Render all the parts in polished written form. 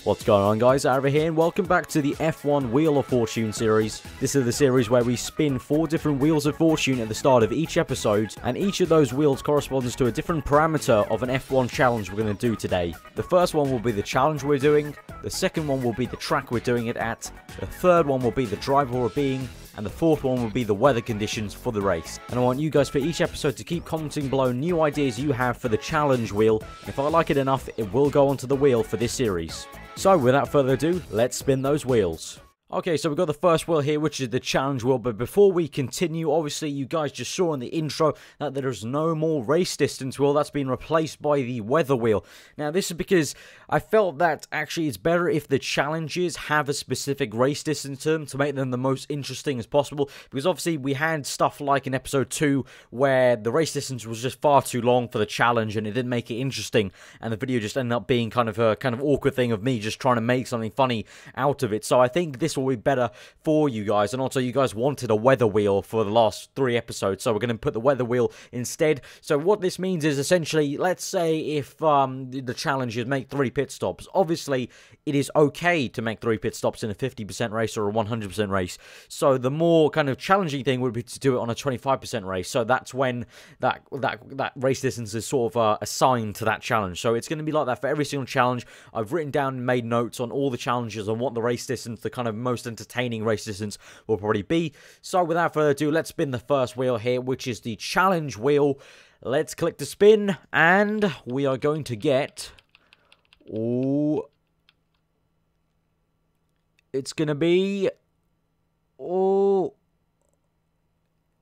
What's going on, guys? Aarava here, and welcome back to the F1 Wheel of Fortune series. This is the series where we spin 4 different Wheels of Fortune at the start of each episode, and each of those wheels corresponds to a different parameter of an F1 challenge we're going to do today. The first one will be the challenge we're doing, the second one will be the track we're doing it at, the third one will be the driver we're being, and the fourth one will be the weather conditions for the race. And I want you guys for each episode to keep commenting below new ideas you have for the challenge wheel. If I like it enough, it will go onto the wheel for this series. So without further ado, let's spin those wheels. Okay, so we've got the first wheel here, which is the challenge wheel, but before we continue, obviously you guys just saw in the intro that there is no more race distance wheel. That's been replaced by the weather wheel. Now, this is because I felt that actually it's better if the challenges have a specific race distance to them to make them the most interesting as possible, because obviously we had stuff like in episode 2 where the race distance was just far too long for the challenge and it didn't make it interesting, and the video just ended up being kind of a awkward thing of me just trying to make something funny out of it. So I think this will be better for you guys, and also you guys wanted a weather wheel for the last 3 episodes, so we're going to put the weather wheel instead. So what this means is essentially, let's say if the challenge is make 3 pit stops, obviously it is okay to make 3 pit stops in a 50% race or a 100% race. So the more kind of challenging thing would be to do it on a 25% race, so that's when that race distance is sort of assigned to that challenge. So it's going to be like that for every single challenge. I've written down and made notes on all the challenges and what the race distance, the kind of most entertaining race distance, will probably be. So without further ado, let's spin the first wheel here, which is the challenge wheel. Let's click to spin, and we are going to get... oh, it's going to be... oh,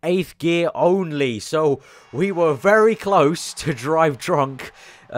8th gear only. So we were very close to drive drunk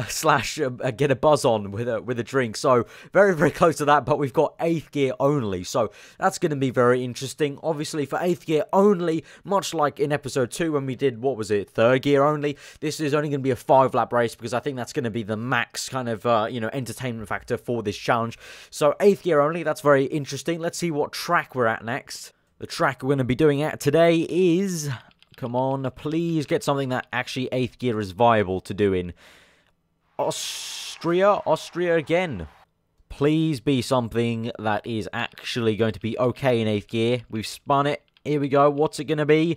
slash get a buzz on with a drink. So very, very close to that, but we've got 8th gear only. So that's going to be very interesting. Obviously for 8th gear only, much like in episode 2 when we did, what was it, 3rd gear only, this is only going to be a 5-lap race, because I think that's going to be the max kind of, entertainment factor for this challenge. So 8th gear only, that's very interesting. Let's see what track we're at next. The track we're going to be doing at today is, come on, please get something that actually 8th gear is viable to do in. Austria again. Please be something that is actually going to be okay in 8th gear. We've spun it. Here we go. What's it going to be?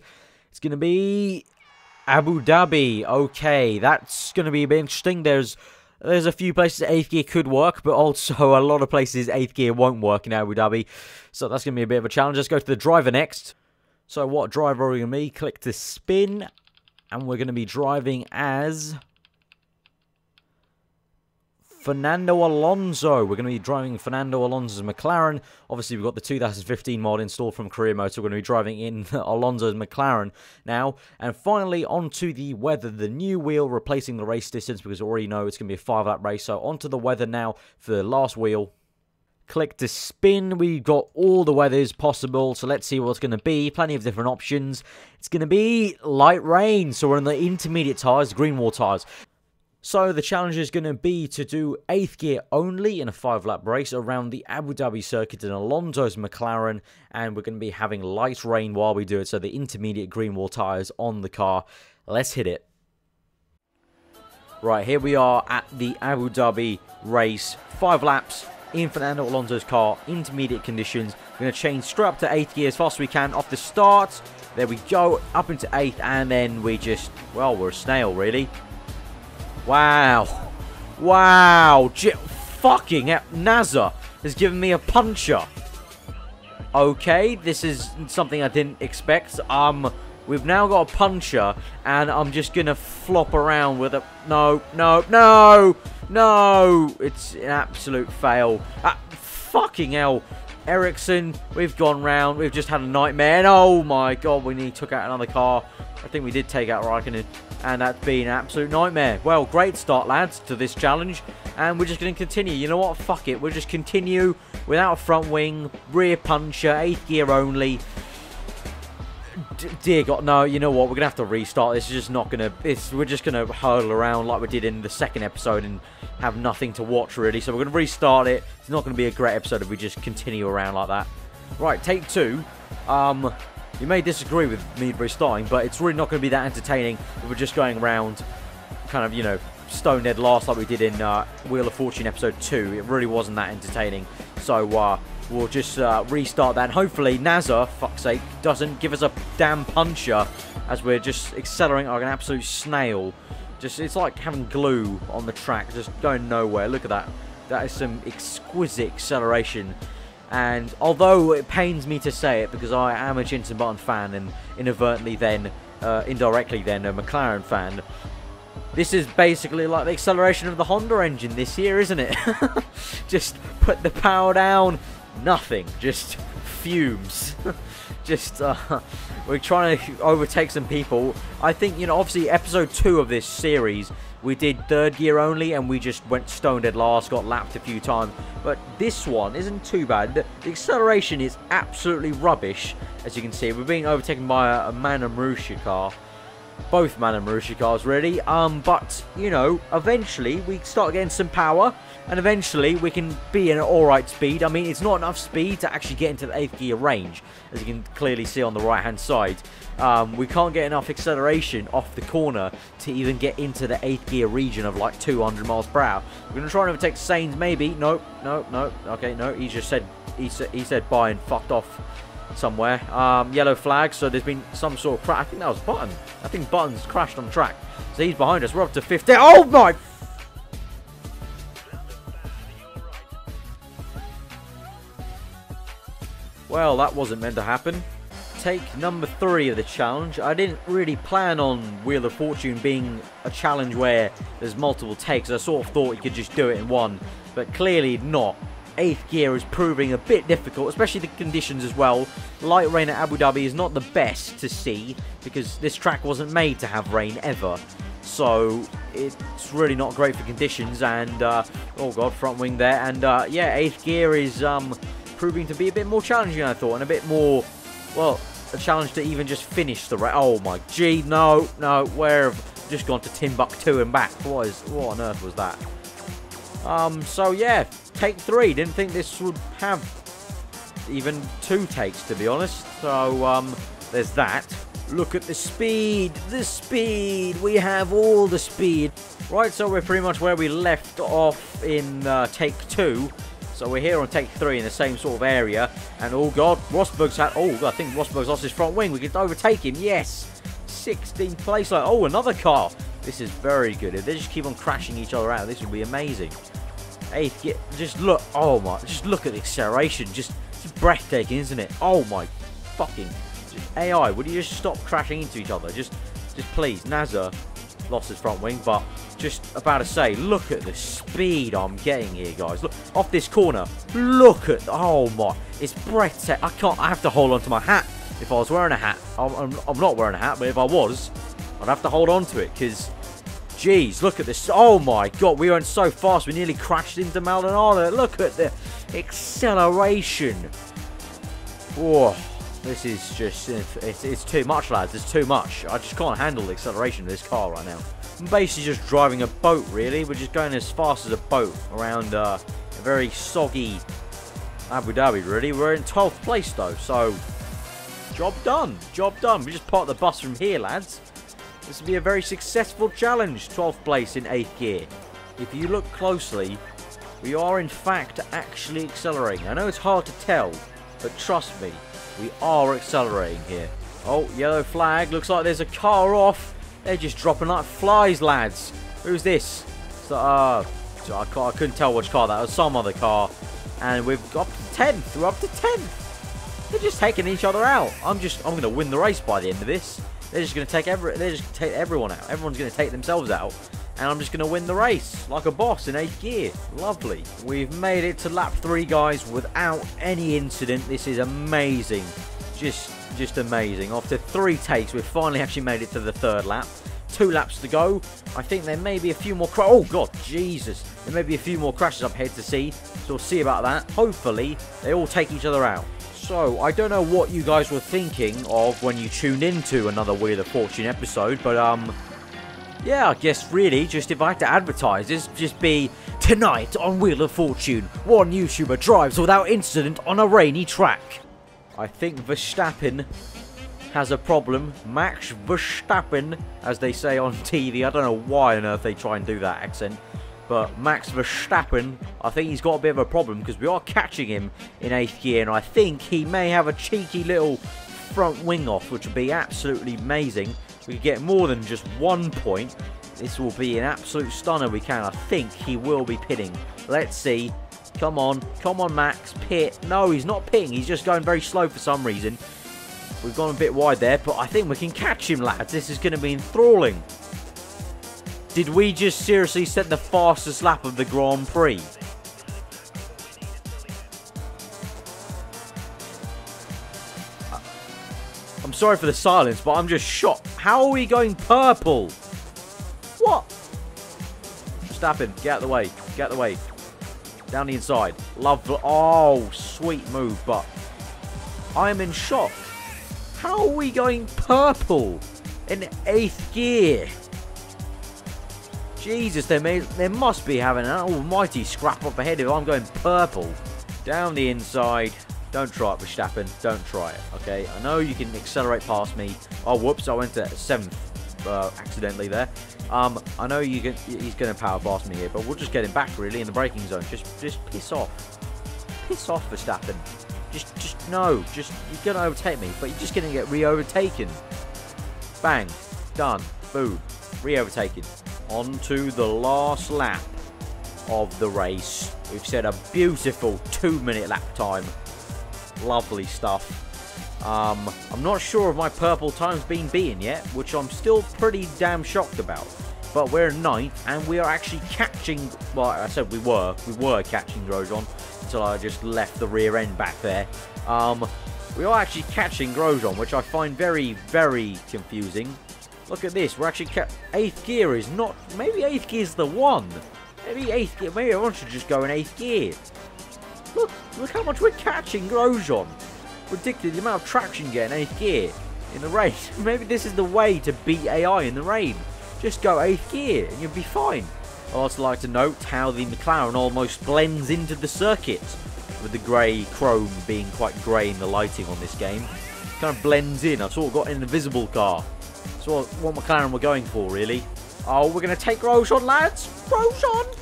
It's going to be Abu Dhabi. Okay, that's going to be a bit interesting. There's a few places 8th gear could work, but also a lot of places 8th gear won't work in Abu Dhabi. So that's going to be a bit of a challenge. Let's go to the driver next. So what driver are we going to be? Click to spin. And we're going to be driving as Fernando Alonso. We're going to be driving Fernando Alonso's McLaren. Obviously, we've got the 2015 mod installed from Career Mode, so we're going to be driving in Alonso's McLaren now. And finally, onto the weather, the new wheel replacing the race distance, because we already know it's going to be a 5-lap race. So onto the weather now for the last wheel. Click to spin. We've got all the weathers possible, so let's see what it's going to be. Plenty of different options. It's going to be light rain, so we're on the intermediate tyres, green wall tyres. So the challenge is going to be to do 8th gear only in a 5-lap race around the Abu Dhabi circuit in Alonso's McLaren, and we're going to be having light rain while we do it, so the intermediate green wall tyres on the car. Let's hit it. Right, here we are at the Abu Dhabi race, 5 laps in Fernando Alonso's car, intermediate conditions. We're going to change straight up to 8th gear as fast as we can off the start. There we go, up into 8th, and then we just, well, we're a snail, really. Wow. Wow. Fucking NASA has given me a puncher. Okay, this is something I didn't expect. We've now got a puncher, and I'm just going to flop around with a... No. It's an absolute fail. Fucking hell. Ericsson, we've gone round. We've just had a nightmare. And oh my god, we took out another car. I think we did take out Raikkonen, and that's been an absolute nightmare. Well, great start, lads, to this challenge. And we're just going to continue. You know what? Fuck it. We'll just continue without a front wing, rear puncher, 8th gear only. Dear God, no, you know what? We're going to have to restart. This is just not going to... we're just going to hurtle around like we did in the 2nd episode and have nothing to watch, really. So we're going to restart it. It's not going to be a great episode if we just continue around like that. Right, take 2. You may disagree with me restarting, but it's really not going to be that entertaining if we're just going around kind of, stone dead last like we did in Wheel of Fortune episode 2. It really wasn't that entertaining. So we'll just restart that. And hopefully NASA, fuck's sake, doesn't give us a damn puncher as we're just accelerating like an absolute snail. It's like having glue on the track, just going nowhere. Look at that. That is some exquisite acceleration. And although it pains me to say it, because I am a Jenson Button fan and inadvertently then, indirectly then, a McLaren fan, this is basically like the acceleration of the Honda engine this year, isn't it? Just put the power down, nothing, just fumes. We're trying to overtake some people. I think, you know, obviously episode 2 of this series, we did third gear only, and we just went stone dead last, got lapped a few times. But this one isn't too bad. The acceleration is absolutely rubbish, as you can see. We're being overtaken by a Man and Marussia car. Both Man and Marussia cars, really. But, you know, eventually we start getting some power, and eventually we can be in an alright speed. I mean, it's not enough speed to actually get into the 8th gear range, as you can clearly see on the right-hand side. We can't get enough acceleration off the corner to even get into the 8th gear region of like 200 miles per hour. We're going to try and overtake Sainz, maybe. Nope, no. Okay, no, he just said, he said bye and fucked off somewhere. Yellow flag, so there's been some sort of crash. I think that was Button. I think Button's crashed on track. So he's behind us. We're up to 50. Oh my! Well, that wasn't meant to happen. Take number 3 of the challenge. I didn't really plan on Wheel of Fortune being a challenge where there's multiple takes. I sort of thought you could just do it in one, but clearly not. 8th gear is proving a bit difficult, especially the conditions as well. Light rain at Abu Dhabi is not the best to see, because this track wasn't made to have rain ever. So it's really not great for conditions, and oh god, front wing there. And yeah, 8th gear is proving to be a bit more challenging than I thought, and a bit more, well, a challenge to even just finish the race. Oh my gee, no, where have just gone to Timbuktu and back? What on earth was that? So yeah, take 3. Didn't think this would have even 2 takes, to be honest. So there's that. Look at the speed, we have all the speed. Right, so we're pretty much where we left off in take 2. So we're here on take 3 in the same sort of area. And oh god, Rosberg's had, oh, I think Rosberg's lost his front wing. We could overtake him, yes. 16th place, like, oh, another car. This is very good. If they just keep on crashing each other out, this would be amazing. 8th gear, just look, oh my, just look at the acceleration. Just breathtaking, isn't it? Oh my fucking, just AI, would you just stop crashing into each other? Just please. NASA lost his front wing, but just about to say, look at the speed I'm getting here, guys. Look, off this corner, look at, oh my, it's breathtaking. I have to hold on to my hat if I was wearing a hat. I'm not wearing a hat, but if I was, I'd have to hold on to it, because, jeez, look at this. Oh my god, we went so fast, we nearly crashed into Maldonado. Look at the acceleration. Whoa. This is just, it's too much, lads. It's too much. I just can't handle the acceleration of this car right now. I'm basically just driving a boat, really. We're just going as fast as a boat around a very soggy Abu Dhabi, really. We're in 12th place, though, so job done. Job done. We just parked the bus from here, lads. This will be a very successful challenge. 12th place in 8th gear. If you look closely, we are, in fact, actually accelerating. I know it's hard to tell, but trust me. We are accelerating here. Oh, yellow flag. Looks like there's a car off. They're just dropping like flies, lads. Who's this? So, I couldn't tell which car that was. Some other car. And we've got up to 10th. We're up to 10th. They're just taking each other out. I'm going to win the race by the end of this. They're just going to take everyone out. Everyone's going to take themselves out. And I'm just going to win the race like a boss in 8th gear. Lovely. We've made it to lap 3, guys, without any incident. This is amazing. Just amazing. After 3 takes, we've finally actually made it to the 3rd lap. 2 laps to go. I think there may be a few more oh god, Jesus. There may be a few more crashes up ahead to see. So we'll see about that. Hopefully, they all take each other out. So, I don't know what you guys were thinking of when you tuned into another Wheel of Fortune episode, but yeah, I guess really, just if I had to advertise this, just be tonight on Wheel of Fortune, one YouTuber drives without incident on a rainy track. I think Verstappen has a problem. Max Verstappen, as they say on TV. I don't know why on earth they try and do that accent. But Max Verstappen, I think he's got a bit of a problem because we are catching him in 8th gear. And I think he may have a cheeky little front wing off, which would be absolutely amazing. We could get more than just 1 point. This will be an absolute stunner we can. I think he will be pitting. Let's see. Come on, Max, pit. No, he's not pitting. He's just going very slow for some reason. We've gone a bit wide there, but I think we can catch him, lads. This is going to be enthralling. Did we just seriously set the fastest lap of the Grand Prix? I'm sorry for the silence, but I'm just shocked. How are we going purple? What? Verstappen, get out of the way. Get out of the way. Down the inside. Love. Oh, sweet move, but I am in shock. How are we going purple in 8th gear? Jesus, they must be having an almighty scrap up ahead if I'm going purple. Down the inside. Don't try it, Verstappen. Don't try it, okay? I know you can accelerate past me. Oh, whoops, I went to 7th accidentally there. I know he's going to power past me here, but we'll just get him back, really, in the braking zone. Just piss off. Piss off, Verstappen. No. You're going to overtake me, but you're just going to get re-overtaken. Bang. Done. Boom. Re-overtaken. On to the last lap of the race. We've set a beautiful 2-minute lap time. Lovely stuff. I'm not sure if my purple time's been beaten yet, which I'm still pretty damn shocked about. But we're 9th, and we are actually catching... Well, I said we were catching Grosjean until I just left the rear end back there. We are actually catching Grosjean, which I find very, very confusing. Look at this. We're actually... 8th gear is not... Maybe 8th gear is the one. Maybe 8th gear... Maybe everyone should just go in 8th gear. Look how much we're catching Grosjean. Ridiculous, the amount of traction you get in 8th gear in the race. Maybe this is the way to beat AI in the rain. Just go 8th gear and you'll be fine. I'd also like to note how the Mclaren almost blends into the circuit, with the grey chrome being quite grey in the lighting on this game. Kind of blends in. I sort of got an invisible car. So what McLaren were going for, really. Oh, we're going to take Grosjean, lads. Grosjean!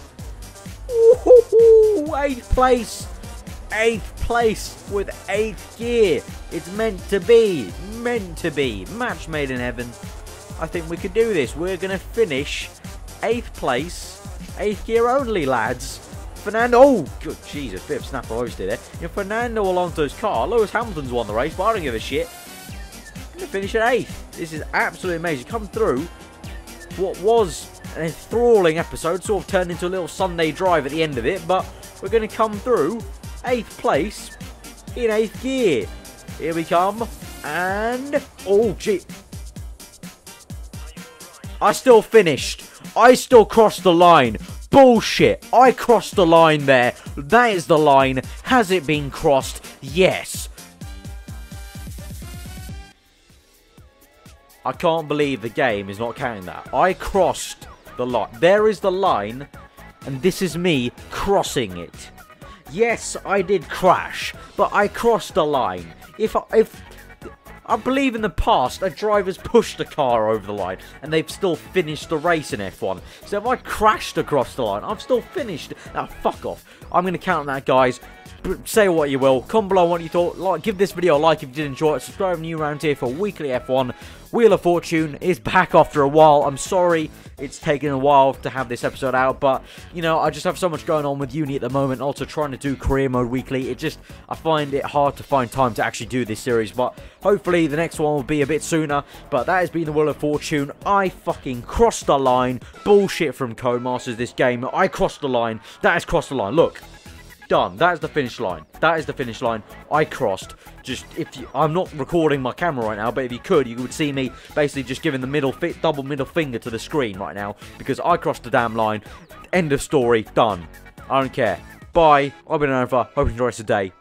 Ooh, 8th place. 8th place with 8th gear. It's meant to be. Meant to be. Match made in heaven. I think we could do this. We're going to finish 8th place. 8th gear only, lads. Fernando. Oh, good Jesus. Bit of snap roasted there. You know, Fernando Alonso's car. Lewis Hamilton's won the race, but I don't give a shit. I'm going to finish at 8th. This is absolutely amazing. Come through what was an enthralling episode. Sort of turned into a little Sunday drive at the end of it. But we're going to come through 8th place in 8th gear. Here we come. And... oh, gee. I still finished. I still crossed the line. Bullshit. I crossed the line there. That is the line. Has it been crossed? Yes. I can't believe the game is not counting that. I crossed the line. There is the line. And this is me crossing it. Yes, I did crash. But I crossed the line. If I believe in the past, a driver's pushed a car over the line, and they've still finished the race in F1. So if I crashed across the line, I've still finished. Now, fuck off. I'm going to count that, guys. Say what you will. Comment below what you thought. Give this video a like if you did enjoy it. Subscribe if you're new around here for weekly F1. Wheel of Fortune is back after a while. I'm sorry it's taken a while to have this episode out, but, you know, I just have so much going on with uni at the moment. Also trying to do career mode weekly. I find it hard to find time to actually do this series, but hopefully the next one will be a bit sooner. But that has been the Wheel of Fortune. I fucking crossed the line. Bullshit from Codemasters, this game. I crossed the line. That has crossed the line. Look. Done. That is the finish line. That is the finish line. I crossed. Just, I'm not recording my camera right now, but if you could, you would see me basically just giving the double middle finger to the screen right now, because I crossed the damn line. End of story. Done. I don't care. Bye. I've been Aarava. Hope you enjoy the rest of the day.